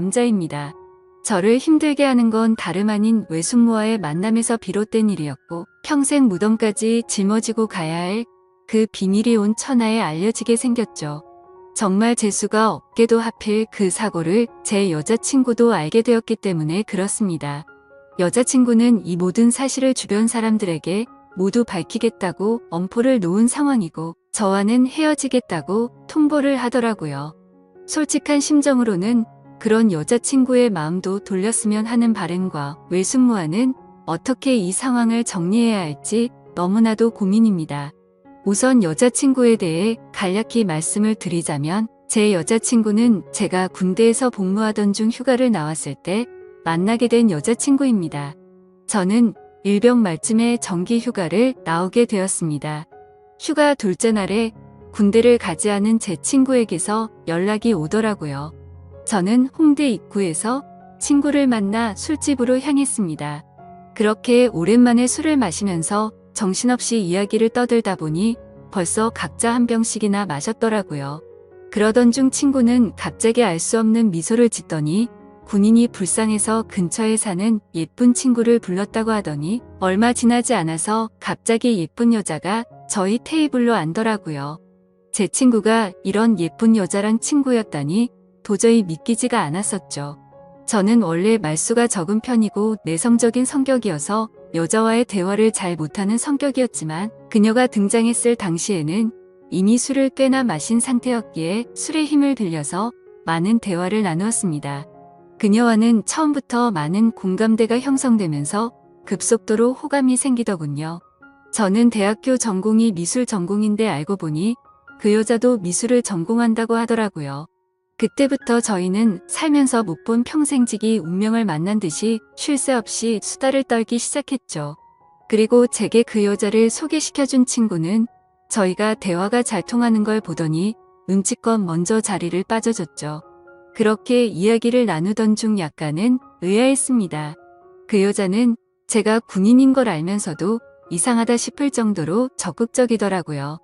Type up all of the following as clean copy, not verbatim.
남자입니다. 저를 힘들게 하는 건 다름 아닌 외숙모와의 만남에서 비롯된 일이었고 평생 무덤까지 짊어지고 가야 할 그 비밀이 온 천하에 알려지게 생겼죠. 정말 재수가 없게도 하필 그 사고를 제 여자친구도 알게 되었기 때문에 그렇습니다. 여자친구는 이 모든 사실을 주변 사람들에게 모두 밝히겠다고 엄포를 놓은 상황이고 저와는 헤어지겠다고 통보를 하더라고요. 솔직한 심정으로는 그런 여자친구의 마음도 돌렸으면 하는 바람과 외숙모와는 어떻게 이 상황을 정리해야 할지 너무나도 고민입니다. 우선 여자친구에 대해 간략히 말씀을 드리자면 제 여자친구는 제가 군대에서 복무하던 중 휴가를 나왔을 때 만나게 된 여자친구입니다. 저는 일병 말쯤에 정기 휴가를 나오게 되었습니다. 휴가 둘째 날에 군대를 가지 않은 제 친구에게서 연락이 오더라고요. 저는 홍대 입구에서 친구를 만나 술집으로 향했습니다. 그렇게 오랜만에 술을 마시면서 정신없이 이야기를 떠들다 보니 벌써 각자 한 병씩이나 마셨더라고요. 그러던 중 친구는 갑자기 알 수 없는 미소를 짓더니 군인이 불쌍해서 근처에 사는 예쁜 친구를 불렀다고 하더니 얼마 지나지 않아서 갑자기 예쁜 여자가 저희 테이블로 앉더라고요. 제 친구가 이런 예쁜 여자랑 친구였다니 도저히 믿기지가 않았었죠. 저는 원래 말수가 적은 편이고 내성적인 성격이어서 여자와의 대화를 잘 못하는 성격이었지만 그녀가 등장했을 당시에는 이미 술을 꽤나 마신 상태였기에 술의 힘을 빌려서 많은 대화를 나누었습니다. 그녀와는 처음부터 많은 공감대가 형성되면서 급속도로 호감이 생기더군요. 저는 대학교 전공이 미술 전공인데 알고 보니 그 여자도 미술을 전공한다고 하더라고요. 그때부터 저희는 살면서 못 본 평생지기 운명을 만난 듯이 쉴 새 없이 수다를 떨기 시작했죠. 그리고 제게 그 여자를 소개시켜준 친구는 저희가 대화가 잘 통하는 걸 보더니 눈치껏 먼저 자리를 빠져줬죠. 그렇게 이야기를 나누던 중 약간은 의아했습니다. 그 여자는 제가 군인인 걸 알면서도 이상하다 싶을 정도로 적극적이더라고요.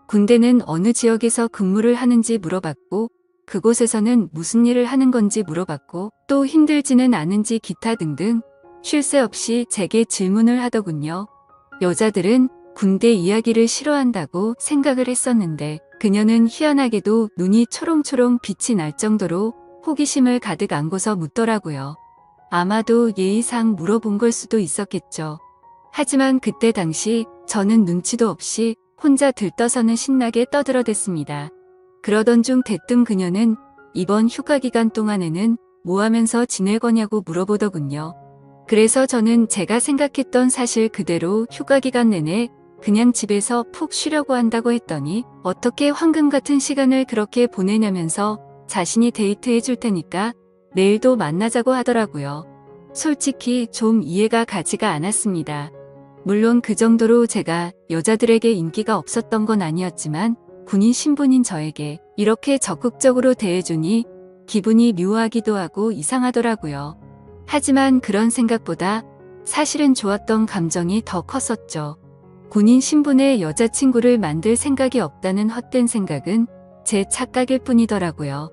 군대는 어느 지역에서 근무를 하는지 물어봤고 그곳에서는 무슨 일을 하는 건지 물어봤고 또 힘들지는 않은지 기타 등등 쉴 새 없이 제게 질문을 하더군요. 여자들은 군대 이야기를 싫어한다고 생각을 했었는데 그녀는 희한하게도 눈이 초롱초롱 빛이 날 정도로 호기심을 가득 안고서 묻더라고요. 아마도 예의상 물어본 걸 수도 있었겠죠. 하지만 그때 당시 저는 눈치도 없이 혼자 들떠서는 신나게 떠들어댔습니다. 그러던 중 대뜸 그녀는 이번 휴가 기간 동안에는 뭐 하면서 지낼 거냐고 물어보더군요. 그래서 저는 제가 생각했던 사실 그대로 휴가 기간 내내 그냥 집에서 푹 쉬려고 한다고 했더니 어떻게 황금 같은 시간을 그렇게 보내냐면서 자신이 데이트해 줄 테니까 내일도 만나자고 하더라고요. 솔직히 좀 이해가 가지가 않았습니다. 물론 그 정도로 제가 여자들에게 인기가 없었던 건 아니었지만 군인 신분인 저에게 이렇게 적극적으로 대해주니 기분이 묘하기도 하고 이상하더라고요. 하지만 그런 생각보다 사실은 좋았던 감정이 더 컸었죠. 군인 신분의 여자친구를 만들 생각이 없다는 헛된 생각은 제 착각일 뿐이더라고요.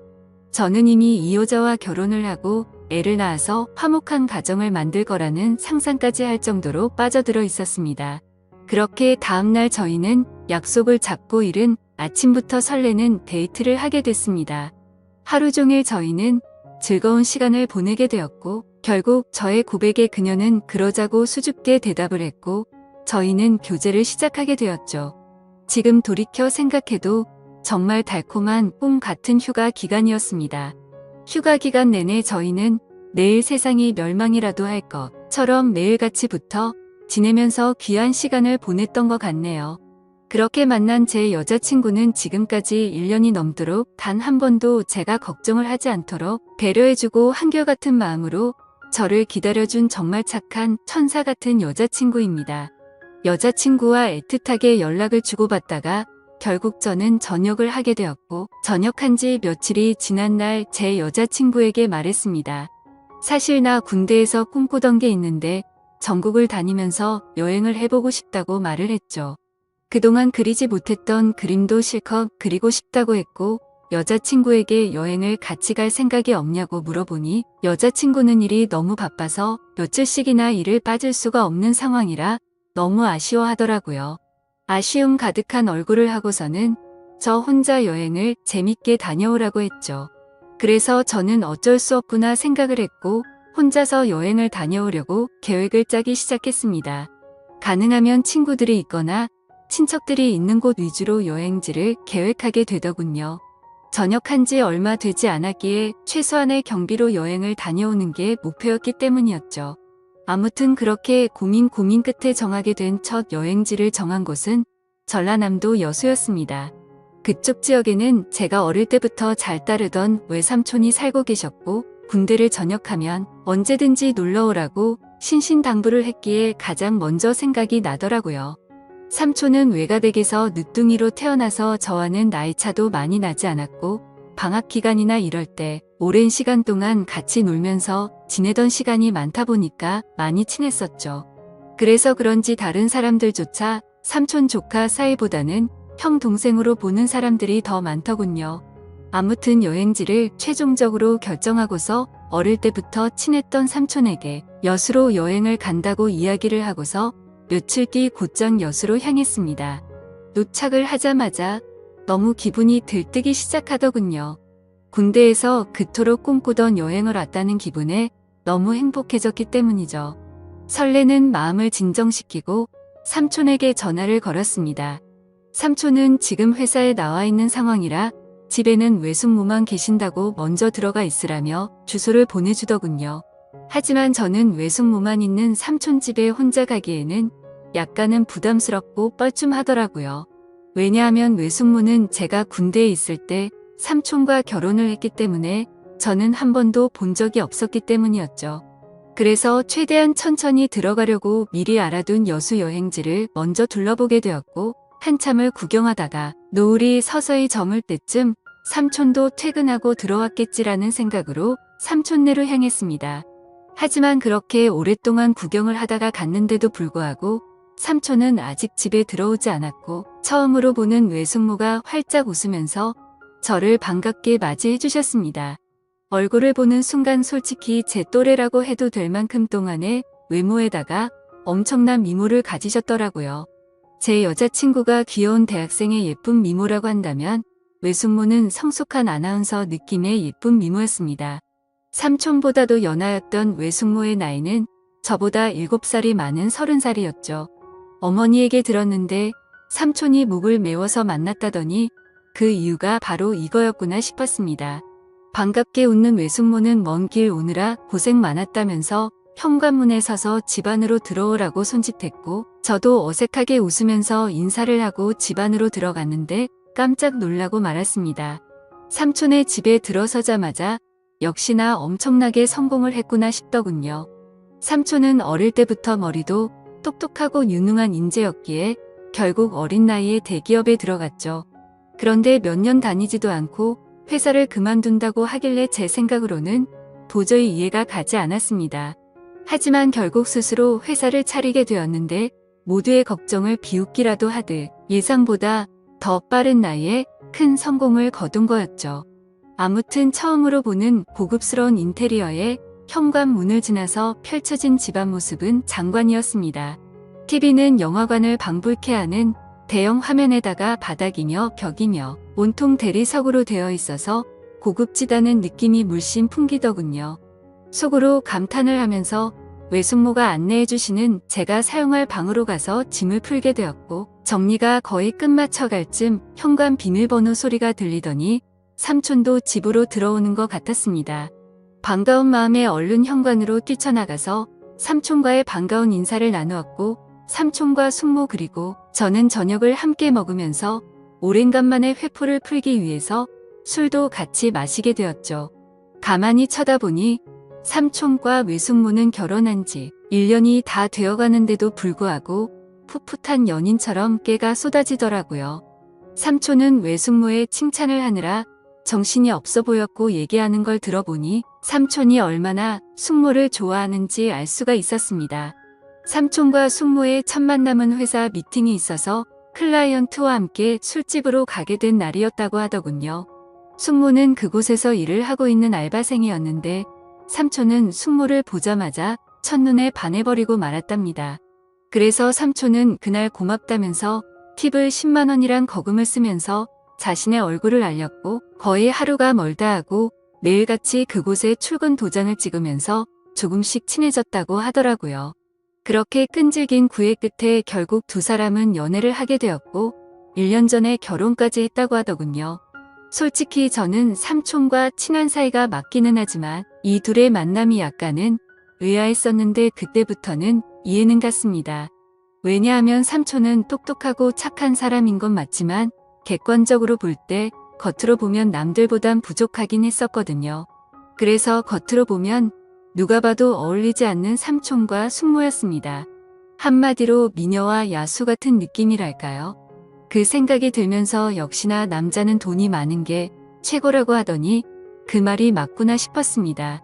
저는 이미 이 여자와 결혼을 하고 애를 낳아서 화목한 가정을 만들 거라는 상상까지 할 정도로 빠져들어 있었습니다. 그렇게 다음날 저희는 약속을 잡고 이른 아침부터 설레는 데이트를 하게 됐습니다. 하루 종일 저희는 즐거운 시간을 보내게 되었고 결국 저의 고백에 그녀는 그러자고 수줍게 대답을 했고 저희는 교제를 시작하게 되었죠. 지금 돌이켜 생각해도 정말 달콤한 꿈 같은 휴가 기간이었습니다. 휴가 기간 내내 저희는 내일 세상이 멸망이라도 할 것처럼 매일같이 붙어 지내면서 귀한 시간을 보냈던 것 같네요. 그렇게 만난 제 여자친구는 지금까지 1년이 넘도록 단 한 번도 제가 걱정을 하지 않도록 배려해주고 한결같은 마음으로 저를 기다려준 정말 착한 천사 같은 여자친구입니다. 여자친구와 애틋하게 연락을 주고받다가 결국 저는 전역을 하게 되었고 전역한 지 며칠이 지난 날 제 여자친구에게 말했습니다. 사실 나 군대에서 꿈꾸던 게 있는데 전국을 다니면서 여행을 해보고 싶다고 말을 했죠. 그동안 그리지 못했던 그림도 실컷 그리고 싶다고 했고 여자친구에게 여행을 같이 갈 생각이 없냐고 물어보니 여자친구는 일이 너무 바빠서 며칠씩이나 일을 빠질 수가 없는 상황이라 너무 아쉬워하더라고요. 아쉬움 가득한 얼굴을 하고서는 저 혼자 여행을 재밌게 다녀오라고 했죠. 그래서 저는 어쩔 수 없구나 생각을 했고 혼자서 여행을 다녀오려고 계획을 짜기 시작했습니다. 가능하면 친구들이 있거나 친척들이 있는 곳 위주로 여행지를 계획하게 되더군요. 전역한 지 얼마 되지 않았기에 최소한의 경비로 여행을 다녀오는 게 목표였기 때문이었죠. 아무튼 그렇게 고민 끝에 정하게 된 첫 여행지를 정한 곳은 전라남도 여수였습니다. 그쪽 지역에는 제가 어릴 때부터 잘 따르던 외삼촌이 살고 계셨고 군대를 전역하면 언제든지 놀러오라고 신신당부를 했기에 가장 먼저 생각이 나더라고요. 삼촌은 외가댁에서 늦둥이로 태어나서 저와는 나이차도 많이 나지 않았고 방학 기간이나 이럴 때 오랜 시간 동안 같이 놀면서 지내던 시간이 많다 보니까 많이 친했었죠. 그래서 그런지 다른 사람들조차 삼촌 조카 사이보다는 형 동생으로 보는 사람들이 더 많더군요. 아무튼 여행지를 최종적으로 결정하고서 어릴 때부터 친했던 삼촌에게 여수로 여행을 간다고 이야기를 하고서 며칠 뒤 곧장 여수로 향했습니다. 도착을 하자마자 너무 기분이 들뜨기 시작하더군요. 군대에서 그토록 꿈꾸던 여행을 왔다는 기분에 너무 행복해졌기 때문이죠. 설레는 마음을 진정시키고 삼촌에게 전화를 걸었습니다. 삼촌은 지금 회사에 나와 있는 상황이라 집에는 외숙모만 계신다고 먼저 들어가 있으라며 주소를 보내주더군요. 하지만 저는 외숙모만 있는 삼촌 집에 혼자 가기에는 약간은 부담스럽고 뻘쭘하더라고요. 왜냐하면 외숙모는 제가 군대에 있을 때 삼촌과 결혼을 했기 때문에 저는 한 번도 본 적이 없었기 때문이었죠. 그래서 최대한 천천히 들어가려고 미리 알아둔 여수 여행지를 먼저 둘러보게 되었고 한참을 구경하다가 노을이 서서히 저물 때쯤 삼촌도 퇴근하고 들어왔겠지라는 생각으로 삼촌네로 향했습니다. 하지만 그렇게 오랫동안 구경을 하다가 갔는데도 불구하고 삼촌은 아직 집에 들어오지 않았고 처음으로 보는 외숙모가 활짝 웃으면서 저를 반갑게 맞이해 주셨습니다. 얼굴을 보는 순간 솔직히 제 또래라고 해도 될 만큼 동안의 외모에다가 엄청난 미모를 가지셨더라고요. 제 여자친구가 귀여운 대학생의 예쁜 미모라고 한다면 외숙모는 성숙한 아나운서 느낌의 예쁜 미모였습니다. 삼촌보다도 연하였던 외숙모의 나이는 저보다 7살이 많은 30살이었죠. 어머니에게 들었는데 삼촌이 목을 메워서 만났다더니 그 이유가 바로 이거였구나 싶었습니다. 반갑게 웃는 외숙모는 먼 길 오느라 고생 많았다면서 현관문에 서서 집 안으로 들어오라고 손짓했고 저도 어색하게 웃으면서 인사를 하고 집 안으로 들어갔는데 깜짝 놀라고 말았습니다. 삼촌의 집에 들어서자마자 역시나 엄청나게 성공을 했구나 싶더군요. 삼촌은 어릴 때부터 머리도 똑똑하고 유능한 인재였기에 결국 어린 나이에 대기업에 들어갔죠. 그런데 몇 년 다니지도 않고 회사를 그만둔다고 하길래 제 생각으로는 도저히 이해가 가지 않았습니다. 하지만 결국 스스로 회사를 차리게 되었는데 모두의 걱정을 비웃기라도 하듯 예상보다 더 빠른 나이에 큰 성공을 거둔 거였죠. 아무튼 처음으로 보는 고급스러운 인테리어에 현관문을 지나서 펼쳐진 집안 모습은 장관이었습니다. TV는 영화관을 방불케 하는 대형 화면에다가 바닥이며 벽이며 온통 대리석으로 되어 있어서 고급지다는 느낌이 물씬 풍기더군요. 속으로 감탄을 하면서 외숙모가 안내해주시는 제가 사용할 방으로 가서 짐을 풀게 되었고 정리가 거의 끝마쳐갈 쯤 현관 비밀번호 소리가 들리더니 삼촌도 집으로 들어오는 것 같았습니다. 반가운 마음에 얼른 현관으로 뛰쳐나가서 삼촌과의 반가운 인사를 나누었고 삼촌과 숙모 그리고 저는 저녁을 함께 먹으면서 오랜간만에 회포를 풀기 위해서 술도 같이 마시게 되었죠. 가만히 쳐다보니 삼촌과 외숙모는 결혼한 지 1년이 다 되어가는데도 불구하고 풋풋한 연인처럼 깨가 쏟아지더라고요. 삼촌은 외숙모의 칭찬을 하느라 정신이 없어 보였고 얘기하는 걸 들어보니 삼촌이 얼마나 숙모를 좋아하는지 알 수가 있었습니다. 삼촌과 숙모의 첫 만남은 회사 미팅이 있어서 클라이언트와 함께 술집으로 가게 된 날이었다고 하더군요. 숙모는 그곳에서 일을 하고 있는 알바생이었는데 삼촌은 숙모를 보자마자 첫눈에 반해버리고 말았답니다. 그래서 삼촌은 그날 고맙다면서 팁을 10만 원이란 거금을 쓰면서 자신의 얼굴을 알렸고 거의 하루가 멀다 하고 매일같이 그곳에 출근 도장을 찍으면서 조금씩 친해졌다고 하더라고요. 그렇게 끈질긴 구애 끝에 결국 두 사람은 연애를 하게 되었고 1년 전에 결혼까지 했다고 하더군요. 솔직히 저는 삼촌과 친한 사이가 맞기는 하지만 이 둘의 만남이 약간은 의아했었는데 그때부터는 이해는 갔습니다. 왜냐하면 삼촌은 똑똑하고 착한 사람인 건 맞지만 객관적으로 볼 때 겉으로 보면 남들보단 부족하긴 했었거든요. 그래서 겉으로 보면 누가 봐도 어울리지 않는 삼촌과 숙모였습니다. 한마디로 미녀와 야수 같은 느낌이랄까요? 그 생각이 들면서 역시나 남자는 돈이 많은 게 최고라고 하더니 그 말이 맞구나 싶었습니다.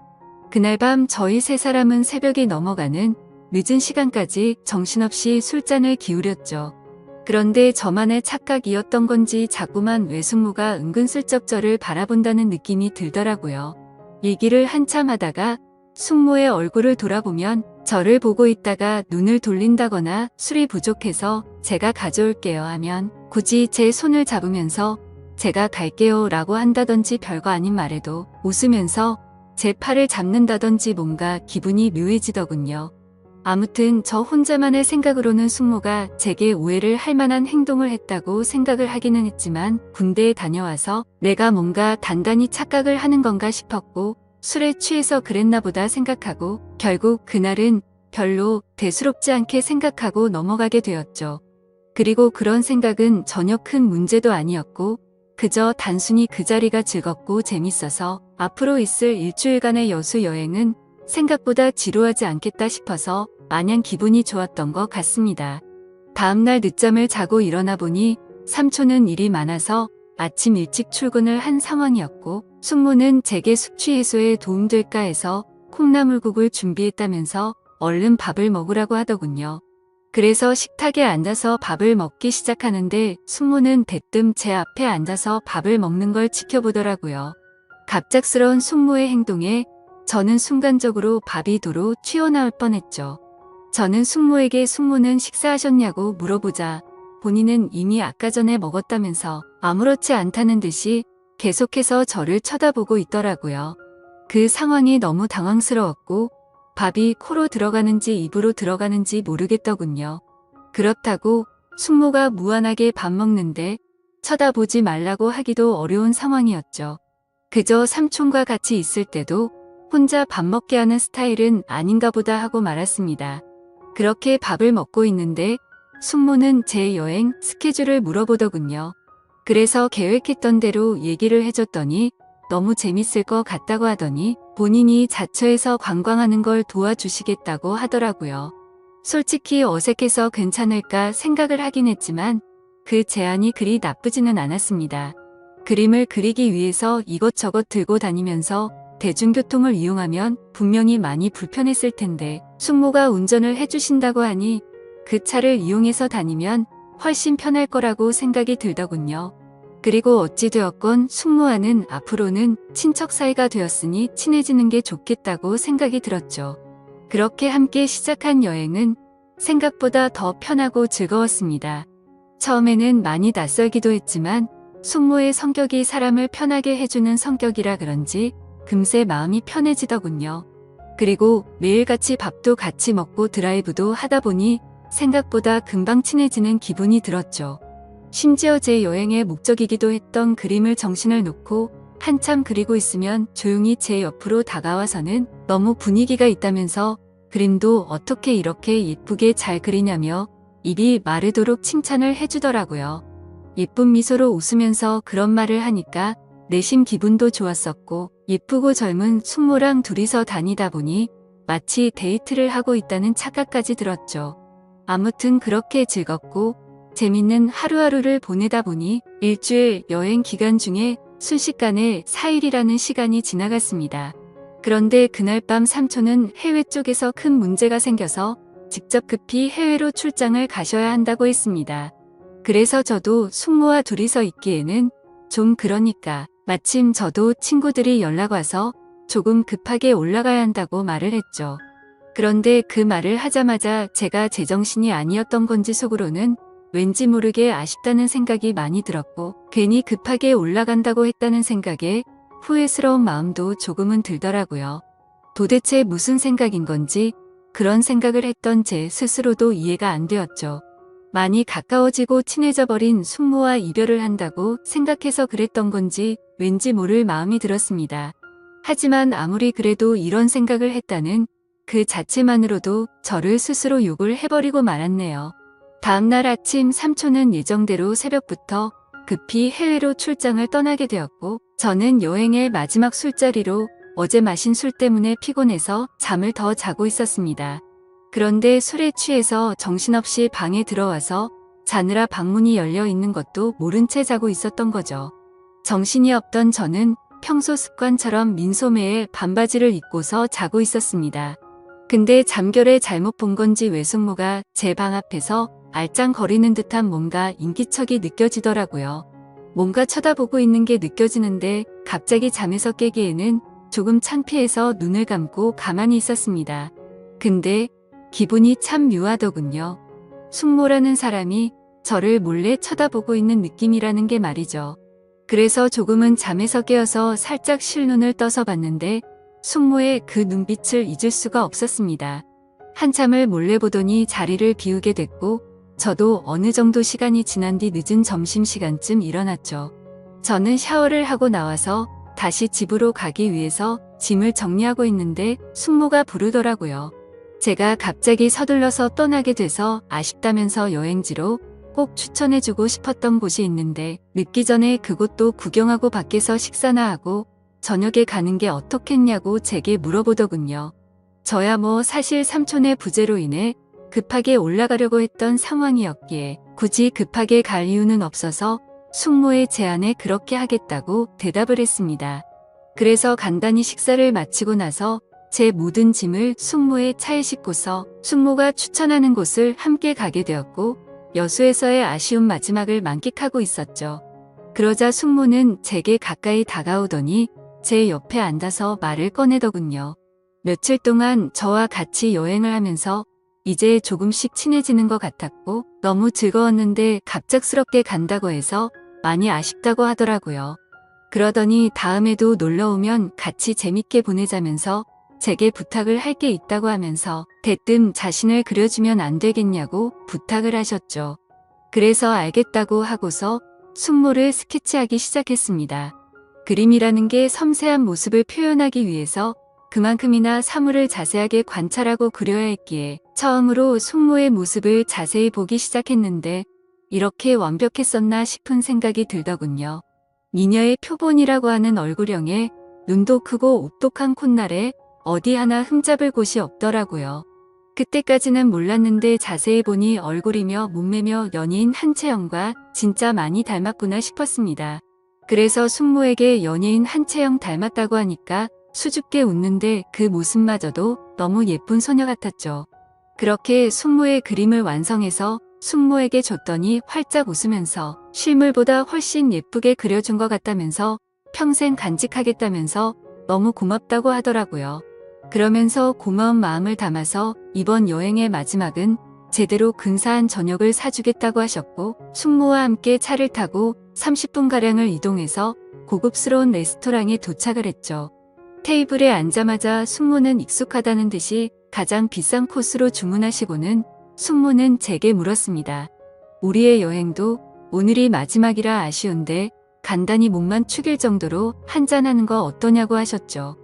그날 밤 저희 세 사람은 새벽이 넘어가는 늦은 시간까지 정신없이 술잔을 기울였죠. 그런데 저만의 착각이었던 건지 자꾸만 외숙모가 은근슬쩍 저를 바라본다는 느낌이 들더라고요. 얘기를 한참 하다가 숙모의 얼굴을 돌아보면 저를 보고 있다가 눈을 돌린다거나 술이 부족해서 제가 가져올게요 하면 굳이 제 손을 잡으면서 제가 갈게요 라고 한다든지 별거 아닌 말에도 웃으면서 제 팔을 잡는다든지 뭔가 기분이 묘해지더군요. 아무튼 저 혼자만의 생각으로는 숙모가 제게 오해를 할 만한 행동을 했다고 생각을 하기는 했지만 군대에 다녀와서 내가 뭔가 단단히 착각을 하는 건가 싶었고 술에 취해서 그랬나 보다 생각하고 결국 그날은 별로 대수롭지 않게 생각하고 넘어가게 되었죠. 그리고 그런 생각은 전혀 큰 문제도 아니었고 그저 단순히 그 자리가 즐겁고 재밌어서 앞으로 있을 일주일간의 여수 여행은 생각보다 지루하지 않겠다 싶어서 마냥 기분이 좋았던 것 같습니다. 다음날 늦잠을 자고 일어나 보니 삼촌은 일이 많아서 아침 일찍 출근을 한 상황이었고 숙모는 제게 숙취 해소에 도움될까 해서 콩나물국을 준비했다면서 얼른 밥을 먹으라고 하더군요. 그래서 식탁에 앉아서 밥을 먹기 시작하는데 숙모는 대뜸 제 앞에 앉아서 밥을 먹는 걸 지켜보더라고요. 갑작스러운 숙모의 행동에 저는 순간적으로 밥이 도로 튀어나올 뻔했죠. 저는 숙모에게 숙모는 식사하셨냐고 물어보자 본인은 이미 아까 전에 먹었다면서 아무렇지 않다는 듯이 계속해서 저를 쳐다보고 있더라고요. 그 상황이 너무 당황스러웠고 밥이 코로 들어가는지 입으로 들어가는지 모르겠더군요. 그렇다고 숙모가 무한하게 밥 먹는데 쳐다보지 말라고 하기도 어려운 상황이었죠. 그저 삼촌과 같이 있을 때도 혼자 밥 먹게 하는 스타일은 아닌가 보다 하고 말았습니다. 그렇게 밥을 먹고 있는데 숙모는 제 여행 스케줄을 물어보더군요. 그래서 계획했던 대로 얘기를 해줬더니 너무 재밌을 것 같다고 하더니 본인이 자처해서 관광하는 걸 도와주시겠다고 하더라고요. 솔직히 어색해서 괜찮을까 생각을 하긴 했지만 그 제안이 그리 나쁘지는 않았습니다. 그림을 그리기 위해서 이것저것 들고 다니면서 대중교통을 이용하면 분명히 많이 불편했을 텐데 숙모가 운전을 해주신다고 하니 그 차를 이용해서 다니면 훨씬 편할 거라고 생각이 들더군요. 그리고 어찌되었건 숙모와는 앞으로는 친척 사이가 되었으니 친해지는 게 좋겠다고 생각이 들었죠. 그렇게 함께 시작한 여행은 생각보다 더 편하고 즐거웠습니다. 처음에는 많이 낯설기도 했지만 숙모의 성격이 사람을 편하게 해주는 성격이라 그런지 금세 마음이 편해지더군요. 그리고 매일같이 밥도 같이 먹고 드라이브도 하다 보니 생각보다 금방 친해지는 기분이 들었죠. 심지어 제 여행의 목적이기도 했던 그림을 정신을 놓고 한참 그리고 있으면 조용히 제 옆으로 다가와서는 너무 분위기가 있다면서 그림도 어떻게 이렇게 예쁘게 잘 그리냐며 입이 마르도록 칭찬을 해주더라고요. 예쁜 미소로 웃으면서 그런 말을 하니까 내심 기분도 좋았었고 예쁘고 젊은 숙모랑 둘이서 다니다 보니 마치 데이트를 하고 있다는 착각까지 들었죠. 아무튼 그렇게 즐겁고 재밌는 하루하루를 보내다 보니 일주일 여행 기간 중에 순식간에 4일이라는 시간이 지나갔습니다. 그런데 그날 밤 삼촌은 해외 쪽에서 큰 문제가 생겨서 직접 급히 해외로 출장을 가셔야 한다고 했습니다. 그래서 저도 숙모와 둘이서 있기에는 좀 그러니까 마침 저도 친구들이 연락 와서 조금 급하게 올라가야 한다고 말을 했죠. 그런데 그 말을 하자마자 제가 제정신이 아니었던 건지 속으로는 왠지 모르게 아쉽다는 생각이 많이 들었고 괜히 급하게 올라간다고 했다는 생각에 후회스러운 마음도 조금은 들더라고요. 도대체 무슨 생각인 건지 그런 생각을 했던 제 스스로도 이해가 안 되었죠. 많이 가까워지고 친해져 버린 숙모와 이별을 한다고 생각해서 그랬던 건지 왠지 모를 마음이 들었습니다. 하지만 아무리 그래도 이런 생각을 했다는 그 자체만으로도 저를 스스로 욕을 해버리고 말았네요. 다음날 아침 삼촌은 예정대로 새벽부터 급히 해외로 출장을 떠나게 되었고 저는 여행의 마지막 술자리로 어제 마신 술 때문에 피곤해서 잠을 더 자고 있었습니다. 그런데 술에 취해서 정신없이 방에 들어와서 자느라 방문이 열려 있는 것도 모른 채 자고 있었던 거죠. 정신이 없던 저는 평소 습관처럼 민소매에 반바지를 입고서 자고 있었습니다. 근데 잠결에 잘못 본 건지 외숙모가 제 방 앞에서 알짱거리는 듯한 뭔가 인기척이 느껴지더라고요. 뭔가 쳐다보고 있는 게 느껴지는데 갑자기 잠에서 깨기에는 조금 창피해서 눈을 감고 가만히 있었습니다. 근데 기분이 참 묘하더군요. 숙모라는 사람이 저를 몰래 쳐다보고 있는 느낌이라는 게 말이죠. 그래서 조금은 잠에서 깨어서 살짝 실눈을 떠서 봤는데 숙모의 그 눈빛을 잊을 수가 없었습니다. 한참을 몰래 보더니 자리를 비우게 됐고 저도 어느 정도 시간이 지난 뒤 늦은 점심시간쯤 일어났죠. 저는 샤워를 하고 나와서 다시 집으로 가기 위해서 짐을 정리하고 있는데 숙모가 부르더라고요. 제가 갑자기 서둘러서 떠나게 돼서 아쉽다면서 여행지로 꼭 추천해주고 싶었던 곳이 있는데 늦기 전에 그곳도 구경하고 밖에서 식사나 하고 저녁에 가는 게 어떻겠냐고 제게 물어보더군요. 저야 뭐 사실 삼촌의 부재로 인해 급하게 올라가려고 했던 상황이었기에 굳이 급하게 갈 이유는 없어서 숙모의 제안에 그렇게 하겠다고 대답을 했습니다. 그래서 간단히 식사를 마치고 나서 제 모든 짐을 숙모의 차에 싣고서 숙모가 추천하는 곳을 함께 가게 되었고 여수에서의 아쉬운 마지막을 만끽하고 있었죠. 그러자 숙모는 제게 가까이 다가오더니 제 옆에 앉아서 말을 꺼내더군요. 며칠 동안 저와 같이 여행을 하면서 이제 조금씩 친해지는 것 같았고 너무 즐거웠는데 갑작스럽게 간다고 해서 많이 아쉽다고 하더라고요. 그러더니 다음에도 놀러 오면 같이 재밌게 보내자면서 제게 부탁을 할 게 있다고 하면서 대뜸 자신을 그려주면 안 되겠냐고 부탁을 하셨죠. 그래서 알겠다고 하고서 숙모를 스케치하기 시작했습니다. 그림이라는 게 섬세한 모습을 표현하기 위해서 그만큼이나 사물을 자세하게 관찰하고 그려야 했기에 처음으로 숙모의 모습을 자세히 보기 시작했는데 이렇게 완벽했었나 싶은 생각이 들더군요. 미녀의 표본이라고 하는 얼굴형에 눈도 크고 오똑한 콧날에 어디 하나 흠잡을 곳이 없더라고요. 그때까지는 몰랐는데 자세히 보니 얼굴이며 몸매며 연예인 한채영과 진짜 많이 닮았구나 싶었습니다. 그래서 숙모에게 연예인 한채영 닮았다고 하니까 수줍게 웃는데 그 모습마저도 너무 예쁜 소녀 같았죠. 그렇게 숙모의 그림을 완성해서 숙모에게 줬더니 활짝 웃으면서 실물보다 훨씬 예쁘게 그려준 것 같다면서 평생 간직하겠다면서 너무 고맙다고 하더라고요. 그러면서 고마운 마음을 담아서 이번 여행의 마지막은 제대로 근사한 저녁을 사주겠다고 하셨고 숙모와 함께 차를 타고 30분가량을 이동해서 고급스러운 레스토랑에 도착을 했죠. 테이블에 앉자마자 숙모는 익숙하다는 듯이 가장 비싼 코스로 주문하시고는 숙모는 제게 물었습니다. 우리의 여행도 오늘이 마지막이라 아쉬운데 간단히 목만 축일 정도로 한잔하는 거 어떠냐고 하셨죠.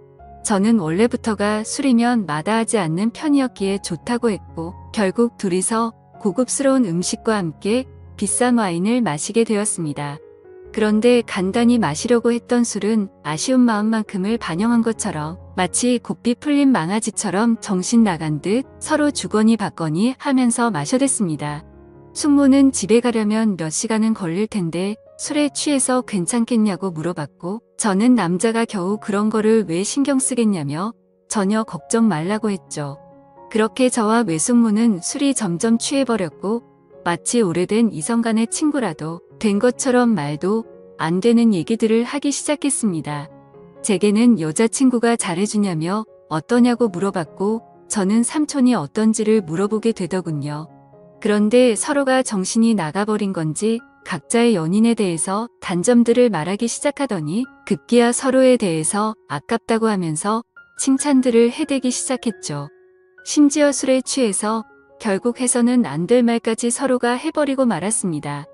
저는 원래부터가 술이면 마다하지 않는 편이었기에 좋다고 했고 결국 둘이서 고급스러운 음식과 함께 비싼 와인을 마시게 되었습니다. 그런데 간단히 마시려고 했던 술은 아쉬운 마음만큼을 반영한 것처럼 마치 고삐 풀린 망아지처럼 정신 나간 듯 서로 주거니 받거니 하면서 마셔댔습니다. 숙모는 집에 가려면 몇 시간은 걸릴 텐데 술에 취해서 괜찮겠냐고 물어봤고 저는 남자가 겨우 그런 거를 왜 신경 쓰겠냐며 전혀 걱정 말라고 했죠. 그렇게 저와 외숙모는 술이 점점 취해버렸고 마치 오래된 이성 간의 친구라도 된 것처럼 말도 안 되는 얘기들을 하기 시작했습니다. 제게는 여자친구가 잘해주냐며 어떠냐고 물어봤고 저는 삼촌이 어떤지를 물어보게 되더군요. 그런데 서로가 정신이 나가버린 건지 각자의 연인에 대해서 단점들을 말하기 시작하더니 급기야 서로에 대해서 아깝다고 하면서 칭찬들을 해대기 시작했죠. 심지어 술에 취해서 결국 해서는 안 될 말까지 서로가 해버리고 말았습니다.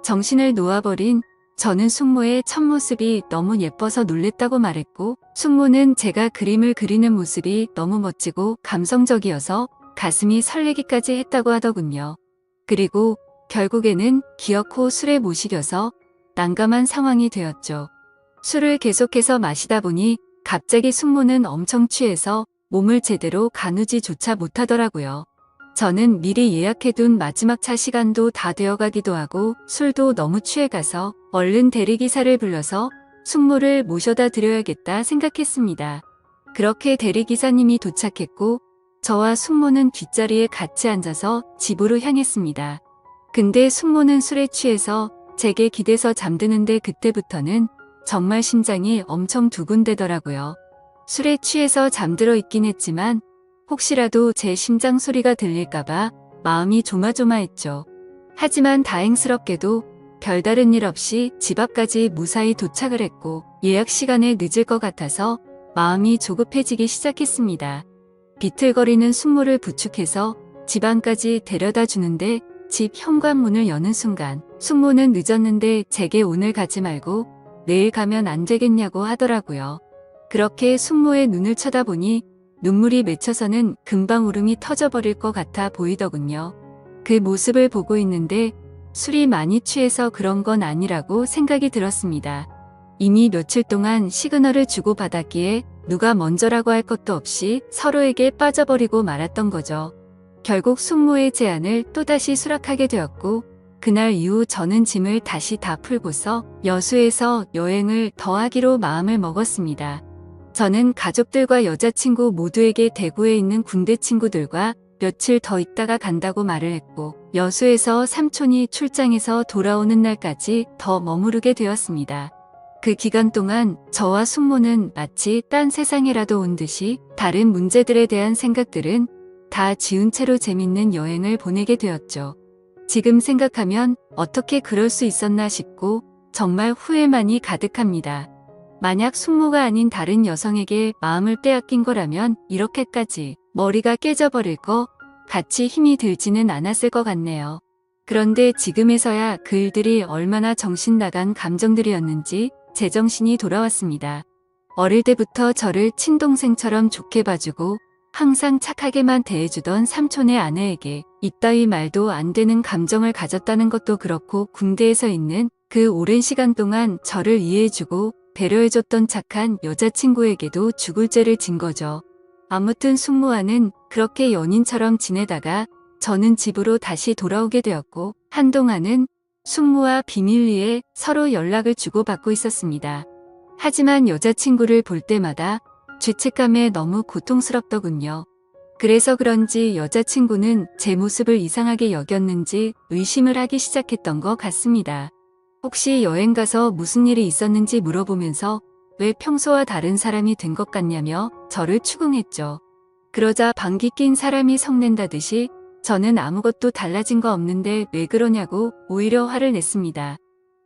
정신을 놓아버린 저는 숙모의 첫 모습이 너무 예뻐서 놀랬다고 말했고 숙모는 제가 그림을 그리는 모습이 너무 멋지고 감성적이어서 가슴이 설레기까지 했다고 하더군요. 그리고 결국에는 기어코 술에 못 이겨서 난감한 상황이 되었죠. 술을 계속해서 마시다 보니 갑자기 숙모는 엄청 취해서 몸을 제대로 가누지조차 못하더라고요. 저는 미리 예약해둔 마지막 차 시간도 다 되어가기도 하고 술도 너무 취해가서 얼른 대리기사를 불러서 숙모를 모셔다 드려야겠다 생각했습니다. 그렇게 대리기사님이 도착했고 저와 숙모는 뒷자리에 같이 앉아서 집으로 향했습니다. 근데 숙모는 술에 취해서 제게 기대서 잠드는데 그때부터는 정말 심장이 엄청 두근대더라고요. 술에 취해서 잠들어 있긴 했지만 혹시라도 제 심장 소리가 들릴까봐 마음이 조마조마했죠. 하지만 다행스럽게도 별다른 일 없이 집 앞까지 무사히 도착을 했고 예약 시간에 늦을 것 같아서 마음이 조급해지기 시작했습니다. 비틀거리는 숙모를 부축해서 집 안까지 데려다 주는데 집 현관문을 여는 순간 숙모는 늦었는데 제게 오늘 가지 말고 내일 가면 안 되겠냐고 하더라고요. 그렇게 숙모의 눈을 쳐다보니 눈물이 맺혀서는 금방 울음이 터져버릴 것 같아 보이더군요. 그 모습을 보고 있는데 술이 많이 취해서 그런 건 아니라고 생각이 들었습니다. 이미 며칠 동안 시그널을 주고받았기에 누가 먼저라고 할 것도 없이 서로에게 빠져버리고 말았던 거죠. 결국 숙모의 제안을 또다시 수락하게 되었고 그날 이후 저는 짐을 다시 다 풀고서 여수에서 여행을 더 하기로 마음을 먹었습니다. 저는 가족들과 여자친구 모두에게 대구에 있는 군대 친구들과 며칠 더 있다가 간다고 말을 했고 여수에서 삼촌이 출장에서 돌아오는 날까지 더 머무르게 되었습니다. 그 기간 동안 저와 숙모는 마치 딴 세상에라도 온 듯이 다른 문제들에 대한 생각들은 다 지운 채로 재밌는 여행을 보내게 되었죠. 지금 생각하면 어떻게 그럴 수 있었나 싶고 정말 후회만이 가득합니다. 만약 숙모가 아닌 다른 여성에게 마음을 빼앗긴 거라면 이렇게까지 머리가 깨져버릴 거 같이 힘이 들지는 않았을 것 같네요. 그런데 지금에서야 그 일들이 얼마나 정신 나간 감정들이었는지 제정신이 돌아왔습니다. 어릴 때부터 저를 친동생처럼 좋게 봐주고 항상 착하게만 대해주던 삼촌의 아내에게 이따위 말도 안 되는 감정을 가졌다는 것도 그렇고 군대에서 있는 그 오랜 시간 동안 저를 이해해주고 배려해줬던 착한 여자친구에게도 죽을 죄를 진 거죠. 아무튼 숙모와는 그렇게 연인처럼 지내다가 저는 집으로 다시 돌아오게 되었고 한동안은 숙모와 비밀리에 서로 연락을 주고받고 있었습니다. 하지만 여자친구를 볼 때마다 죄책감에 너무 고통스럽더군요. 그래서 그런지 여자친구는 제 모습을 이상하게 여겼는지 의심을 하기 시작했던 것 같습니다. 혹시 여행 가서 무슨 일이 있었는지 물어보면서 왜 평소와 다른 사람이 된 것 같냐며 저를 추궁했죠. 그러자 방귀 낀 사람이 성낸다듯이 저는 아무것도 달라진 거 없는데 왜 그러냐고 오히려 화를 냈습니다.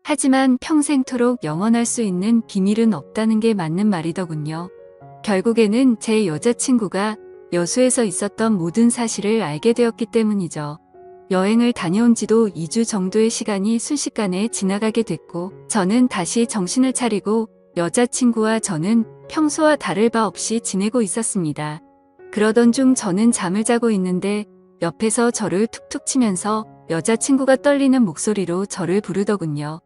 하지만 평생토록 영원할 수 있는 비밀은 없다는 게 맞는 말이더군요. 결국에는 제 여자친구가 여수에서 있었던 모든 사실을 알게 되었기 때문이죠. 여행을 다녀온 지도 2주 정도의 시간이 순식간에 지나가게 됐고 저는 다시 정신을 차리고 여자친구와 저는 평소와 다를 바 없이 지내고 있었습니다. 그러던 중 저는 잠을 자고 있는데 옆에서 저를 툭툭 치면서 여자친구가 떨리는 목소리로 저를 부르더군요.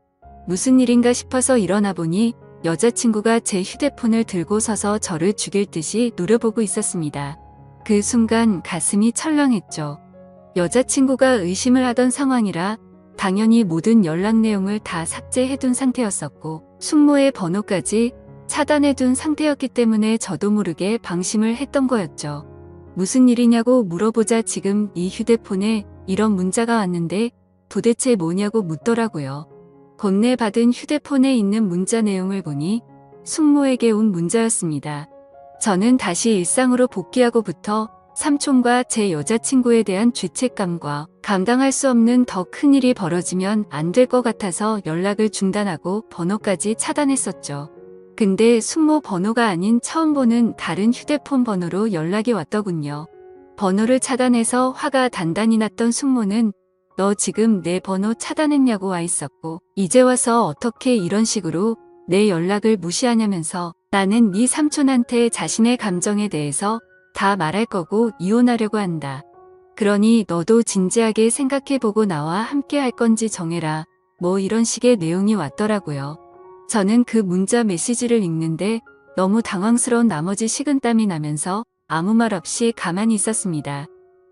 무슨 일인가 싶어서 일어나 보니 여자친구가 제 휴대폰을 들고 서서 저를 죽일 듯이 노려보고 있었습니다. 그 순간 가슴이 철렁했죠. 여자친구가 의심을 하던 상황이라 당연히 모든 연락 내용을 다 삭제해둔 상태였었고 숙모의 번호까지 차단해둔 상태였기 때문에 저도 모르게 방심을 했던 거였죠. 무슨 일이냐고 물어보자 지금 이 휴대폰에 이런 문자가 왔는데 도대체 뭐냐고 묻더라고요. 건네받은 휴대폰에 있는 문자 내용을 보니 숙모에게 온 문자였습니다. 저는 다시 일상으로 복귀하고부터 삼촌과 제 여자친구에 대한 죄책감과 감당할 수 없는 더 큰 일이 벌어지면 안 될 것 같아서 연락을 중단하고 번호까지 차단했었죠. 근데 숙모 번호가 아닌 처음 보는 다른 휴대폰 번호로 연락이 왔더군요. 번호를 차단해서 화가 단단히 났던 숙모는 너 지금 내 번호 차단했냐고 와 있었고 이제 와서 어떻게 이런 식으로 내 연락을 무시하냐면서 나는 네 삼촌한테 자신의 감정에 대해서 다 말할 거고 이혼하려고 한다. 그러니 너도 진지하게 생각해보고 나와 함께 할 건지 정해라. 뭐 이런 식의 내용이 왔더라고요. 저는 그 문자 메시지를 읽는데 너무 당황스러운 나머지 식은땀이 나면서 아무 말 없이 가만히 있었습니다.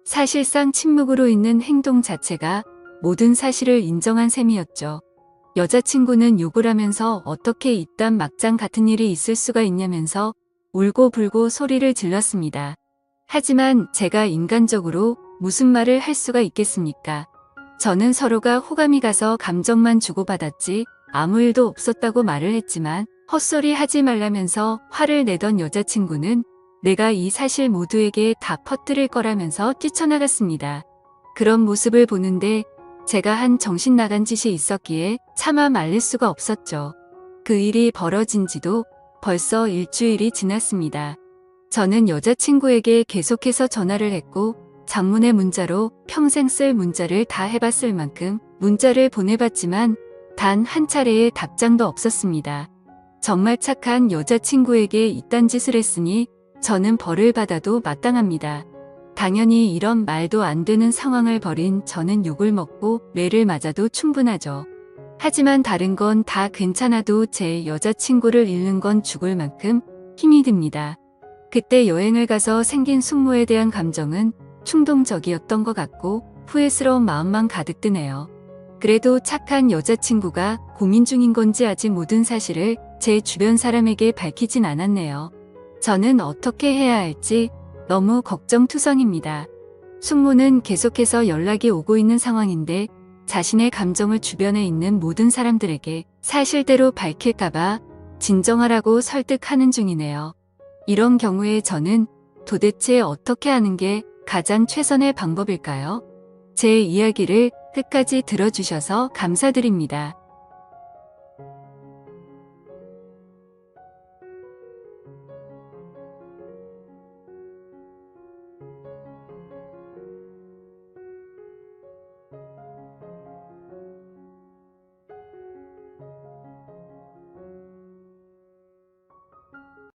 사실상 침묵으로 있는 행동 자체가 모든 사실을 인정한 셈이었죠. 여자친구는 욕을 하면서 어떻게 이딴 막장 같은 일이 있을 수가 있냐면서 울고불고 소리를 질렀습니다. 하지만 제가 인간적으로 무슨 말을 할 수가 있겠습니까? 저는 서로가 호감이 가서 감정만 주고받았지 아무 일도 없었다고 말을 했지만 헛소리 하지 말라면서 화를 내던 여자친구는 내가 이 사실 모두에게 다 퍼뜨릴 거라면서 뛰쳐나갔습니다. 그런 모습을 보는데 제가 한 정신 나간 짓이 있었기에 차마 말릴 수가 없었죠. 그 일이 벌어진 지도 벌써 일주일이 지났습니다. 저는 여자친구에게 계속해서 전화를 했고 장문의 문자로 평생 쓸 문자를 다 해봤을 만큼 문자를 보내봤지만 단 한 차례의 답장도 없었습니다. 정말 착한 여자친구에게 이딴 짓을 했으니 저는 벌을 받아도 마땅합니다. 당연히 이런 말도 안 되는 상황을 벌인 저는 욕을 먹고 매를 맞아도 충분하죠. 하지만 다른 건 다 괜찮아도 제 여자친구를 잃는 건 죽을 만큼 힘이 듭니다. 그때 여행을 가서 생긴 숙모에 대한 감정은 충동적이었던 것 같고 후회스러운 마음만 가득 드네요. 그래도 착한 여자친구가 고민 중인 건지 아직 모든 사실을 제 주변 사람에게 밝히진 않았네요. 저는 어떻게 해야 할지 너무 걱정투성입니다. 숙모는 계속해서 연락이 오고 있는 상황인데 자신의 감정을 주변에 있는 모든 사람들에게 사실대로 밝힐까봐 진정하라고 설득하는 중이네요. 이런 경우에 저는 도대체 어떻게 하는 게 가장 최선의 방법일까요? 제 이야기를 끝까지 들어주셔서 감사드립니다.